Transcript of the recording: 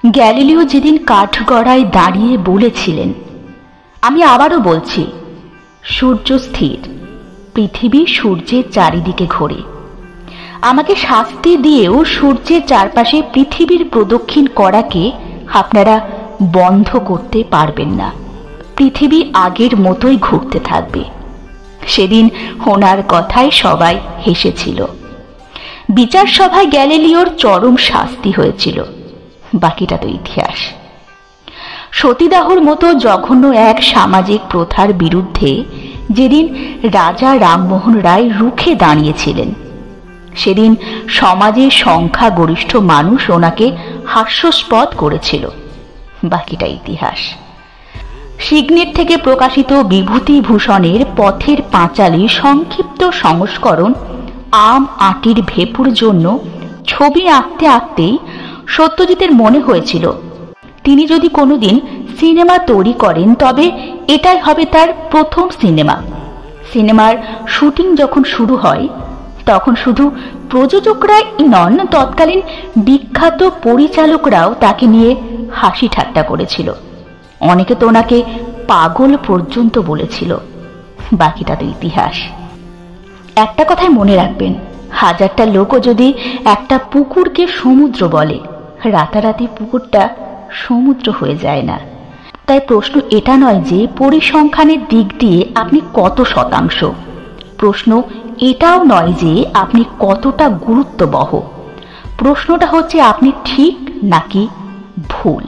Galileo যেদিন কাঠগড়ায় দাঁড়িয়ে বলেছিলেন, আমি আবারও বলছি, সূর্য স্থির, পৃথিবী সূর্যের চারিদিকে ঘোরে, আমাকে শাস্তি দিয়েও সূর্যের চারপাশে পৃথিবীর প্রদক্ষিণ করাকে আপনারা বন্ধ করতে পারবেন না। পৃথিবী আগের মতোই ঘুরতে থাকবে। সেদিন ওনার কথায় সবাই হেসেছিল। বিচার সভায় গ্যালিলিওর চরম শাস্তি হয়েছিল, বাকিটা তো ইতিহাস। সতীদাহর মতো জঘন্য এক সামাজিক প্রথার বিরুদ্ধে যেদিন রাজা রামমোহন রায় রুখে দাঁড়িয়েছিলেন, সেদিন সমাজের সংখ্যাগরিষ্ঠ মানুষ ওনাকে হাস্যস্পদ করেছিল, বাকিটা ইতিহাস। সিগনেট থেকে প্রকাশিত বিভূতিভূষণের পথের পাঁচালী সংক্ষিপ্ত সংস্করণ আম আটির ভেপুর জন্য ছবি আঁকতে আঁকতেই সত্যজিতের মনে হয়েছিল, তিনি যদি কোনোদিন সিনেমা তৈরি করেন তবে এটাই হবে তার প্রথম সিনেমা। সিনেমার শুটিং যখন শুরু হয় তখন শুধু প্রযোজকরাই নন, তৎকালীন বিখ্যাত পরিচালকরাও তাকে নিয়ে হাসি ঠাট্টা করেছিল। অনেকে তো ওনাকে পাগল পর্যন্ত বলেছিল, বাকিটা তো ইতিহাস। একটা কথাই মনে রাখবেন, হাজারটা লোকও যদি একটা পুকুরকে সমুদ্র বলে, রাতারাতি পুকুরটা সমুদ্র হয়ে যায় না। তাই প্রশ্ন এটা নয় যে পরিসংখ্যানের দিক দিয়ে আপনি কত শতাংশ, প্রশ্ন এটাও নয় যে আপনি কতটা গুরুত্ববহ, প্রশ্নটা হচ্ছে আপনি ঠিক নাকি ভুল।